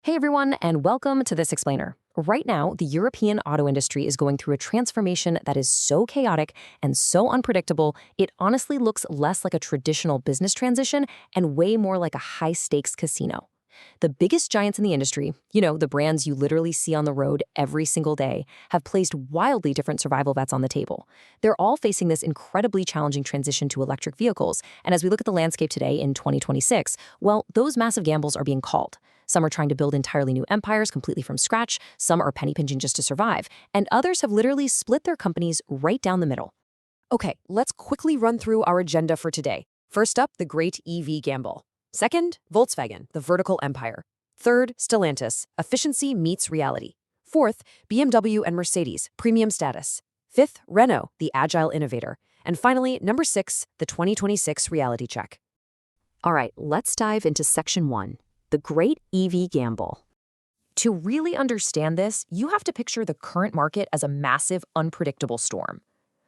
Hey everyone, and welcome to This Explainer. Right now, the European auto industry is going through a transformation that is so chaotic and so unpredictable, it honestly looks less like a traditional business transition and way more like a high-stakes casino. The biggest giants in the industry, the brands you literally see on the road every single day, have placed wildly different survival bets on the table. They're all facing this incredibly challenging transition to electric vehicles, and as we look at the landscape today in 2026, well, those massive gambles are being called. Some are trying to build entirely new empires completely from scratch, some are penny pinching just to survive, and others have literally split their companies right down the middle. Okay, let's quickly run through our agenda for today. First up, the great EV gamble. Second, Volkswagen, the vertical empire. Third, Stellantis, efficiency meets reality. Fourth, BMW and Mercedes, premium status. Fifth, Renault, the agile innovator. And finally, number 6, the 2026 reality check. All right, let's dive into section 1, the great EV gamble. To really understand this, you have to picture the current market as a massive, unpredictable storm.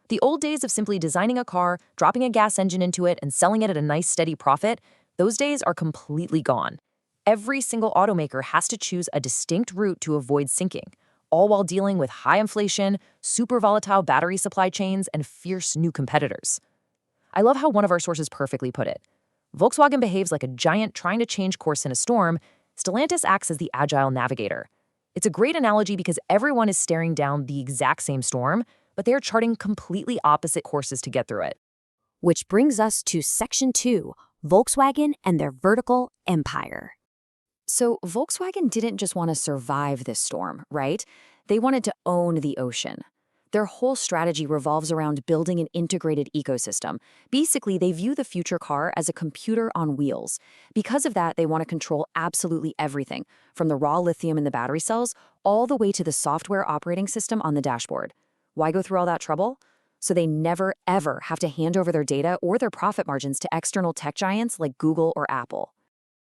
The old days of simply designing a car, dropping a gas engine into it, and selling it at a nice steady profit, those days are completely gone. Every single automaker has to choose a distinct route to avoid sinking, all while dealing with high inflation, super volatile battery supply chains, and fierce new competitors. I love how one of our sources perfectly put it. Volkswagen behaves like a giant trying to change course in a storm. Stellantis acts as the agile navigator. It's a great analogy because everyone is staring down the exact same storm, but they are charting completely opposite courses to get through it. Which brings us to section 2, Volkswagen and their vertical empire. So Volkswagen didn't just want to survive this storm, right? They wanted to own the ocean. Their whole strategy revolves around building an integrated ecosystem. Basically, they view the future car as a computer on wheels. Because of that, they want to control absolutely everything, from the raw lithium in the battery cells all the way to the software operating system on the dashboard. Why go through all that trouble? So they never, ever have to hand over their data or their profit margins to external tech giants like Google or Apple.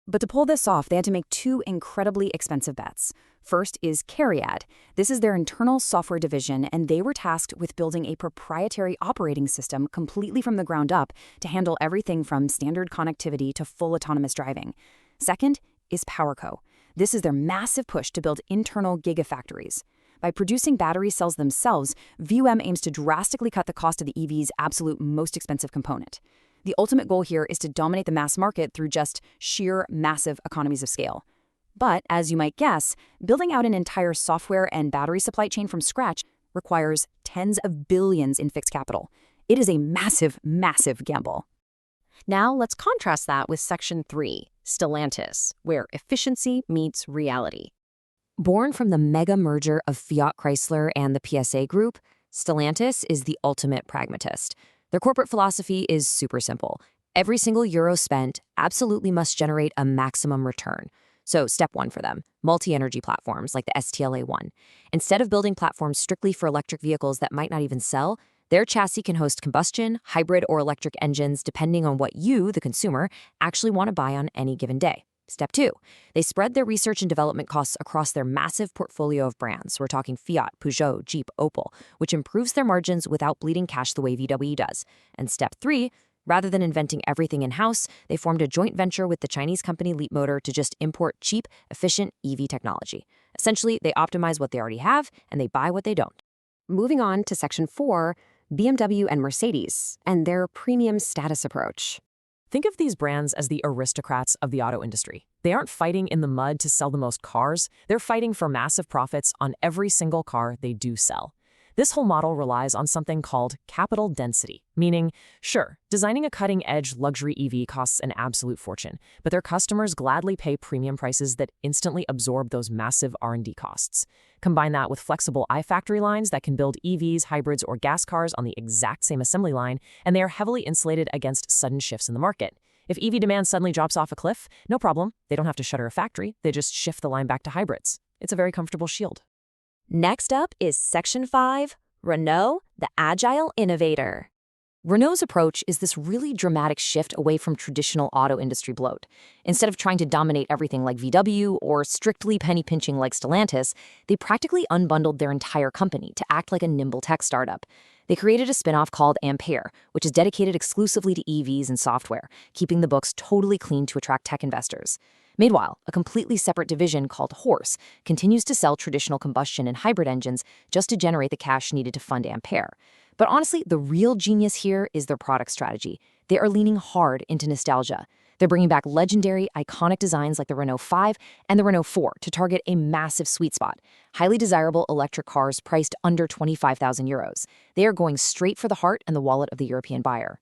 But to pull this off, they had to make 2 incredibly expensive bets. First is Cariad. This is their internal software division, and they were tasked with building a proprietary operating system completely from the ground up to handle everything from standard connectivity to full autonomous driving. Second is PowerCo. This is their massive push to build internal gigafactories. By producing battery cells themselves, VUM aims to drastically cut the cost of the EV's absolute most expensive component. The ultimate goal here is to dominate the mass market through just sheer massive economies of scale. But, as you might guess, building out an entire software and battery supply chain from scratch requires tens of billions in fixed capital. It is a massive, massive gamble. Now let's contrast that with section 3, Stellantis, where efficiency meets reality. Born from the mega merger of Fiat Chrysler and the PSA Group, Stellantis is the ultimate pragmatist. Their corporate philosophy is super simple. Every single euro spent absolutely must generate a maximum return. So step 1 for them, multi-energy platforms like the STLA1. Instead of building platforms strictly for electric vehicles that might not even sell, their chassis can host combustion, hybrid, or electric engines depending on what you, the consumer, actually want to buy on any given day. Step 2, they spread their research and development costs across their massive portfolio of brands. We're talking Fiat, Peugeot, Jeep, Opel, which improves their margins without bleeding cash the way VW does. And step 3, rather than inventing everything in-house, they formed a joint venture with the Chinese company Leapmotor to just import cheap, efficient EV technology. Essentially, they optimize what they already have, and they buy what they don't. Moving on to section 4, BMW and Mercedes, and their premium status approach. Think of these brands as the aristocrats of the auto industry. They aren't fighting in the mud to sell the most cars, they're fighting for massive profits on every single car they do sell. This whole model relies on something called capital density, meaning, sure, designing a cutting-edge luxury EV costs an absolute fortune, but their customers gladly pay premium prices that instantly absorb those massive R&D costs. Combine that with flexible iFactory lines that can build EVs, hybrids, or gas cars on the exact same assembly line, and they are heavily insulated against sudden shifts in the market. If EV demand suddenly drops off a cliff, no problem, they don't have to shutter a factory, they just shift the line back to hybrids. It's a very comfortable shield. Next up is section 5, Renault, the agile innovator. Renault's approach is this really dramatic shift away from traditional auto industry bloat. Instead of trying to dominate everything like VW or strictly penny-pinching like Stellantis, they practically unbundled their entire company to act like a nimble tech startup. They created a spin-off called Ampere, which is dedicated exclusively to EVs and software, keeping the books totally clean to attract tech investors. Meanwhile, a completely separate division called Horse continues to sell traditional combustion and hybrid engines just to generate the cash needed to fund Ampere. But honestly, the real genius here is their product strategy. They are leaning hard into nostalgia. They're bringing back legendary, iconic designs like the Renault 5 and the Renault 4 to target a massive sweet spot, highly desirable electric cars priced under 25,000 euros. They are going straight for the heart and the wallet of the European buyer.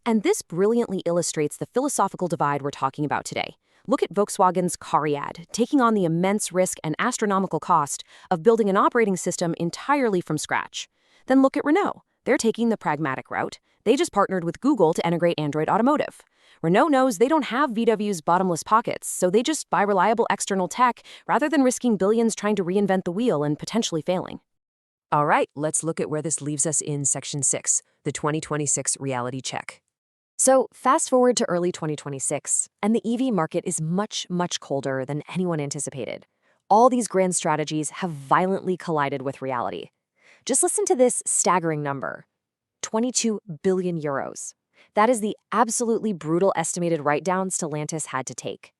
And this brilliantly illustrates the philosophical divide we're talking about today. Look at Volkswagen's Cariad, taking on the immense risk and astronomical cost of building an operating system entirely from scratch. Then look at Renault. They're taking the pragmatic route. They just partnered with Google to integrate Android Automotive. Renault knows they don't have VW's bottomless pockets, so they just buy reliable external tech rather than risking billions trying to reinvent the wheel and potentially failing. All right, let's look at where this leaves us in Section 6, the 2026 reality check. So, fast forward to early 2026, and the EV market is much, much colder than anyone anticipated. All these grand strategies have violently collided with reality. Just listen to this staggering number: 22 billion euros. That is the absolutely brutal estimated write-down Stellantis had to take.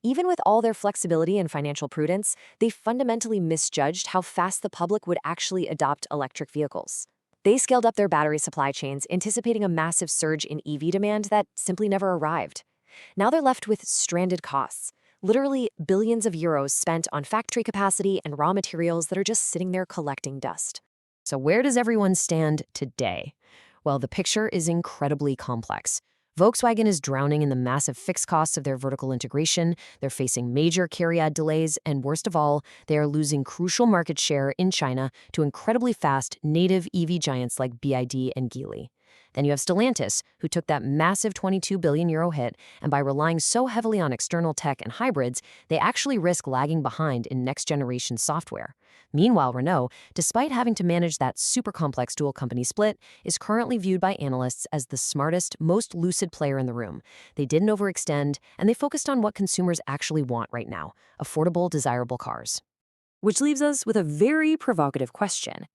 Even with all their flexibility and financial prudence, they fundamentally misjudged how fast the public would actually adopt electric vehicles. They scaled up their battery supply chains, anticipating a massive surge in EV demand that simply never arrived. Now they're left with stranded costs, literally billions of euros spent on factory capacity and raw materials that are just sitting there collecting dust. So where does everyone stand today? Well, the picture is incredibly complex. Volkswagen is drowning in the massive fixed costs of their vertical integration, they're facing major Cariad delays, and worst of all, they are losing crucial market share in China to incredibly fast native EV giants like BYD and Geely. Then you have Stellantis, who took that massive 22 billion euro hit, and by relying so heavily on external tech and hybrids, they actually risk lagging behind in next-generation software. Meanwhile, Renault, despite having to manage that super complex dual company split, is currently viewed by analysts as the smartest, most lucid player in the room. They didn't overextend, and they focused on what consumers actually want right now: affordable, desirable cars. Which leaves us with a very provocative question.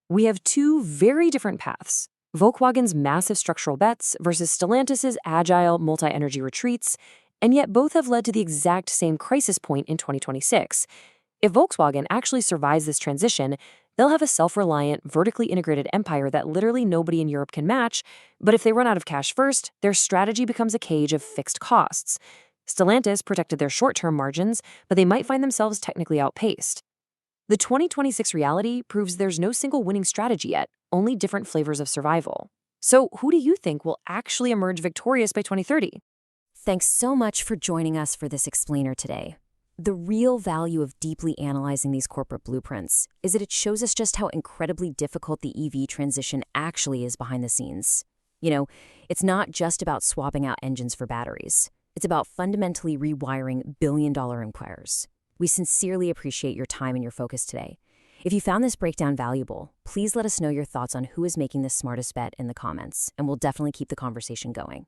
We have two very different paths: Volkswagen's massive structural bets versus Stellantis' agile multi-energy retreats, and yet both have led to the exact same crisis point in 2026. If Volkswagen actually survives this transition, they'll have a self-reliant, vertically integrated empire that literally nobody in Europe can match, but if they run out of cash first, their strategy becomes a cage of fixed costs. Stellantis protected their short-term margins, but they might find themselves technically outpaced. The 2026 reality proves there's no single winning strategy yet, only different flavors of survival. So who do you think will actually emerge victorious by 2030? Thanks so much for joining us for this explainer today. The real value of deeply analyzing these corporate blueprints is that it shows us just how incredibly difficult the EV transition actually is behind the scenes. You know, it's not just about swapping out engines for batteries. It's about fundamentally rewiring billion-dollar empires. We sincerely appreciate your time and your focus today. If you found this breakdown valuable, please let us know your thoughts on who is making the smartest bet in the comments, and we'll definitely keep the conversation going.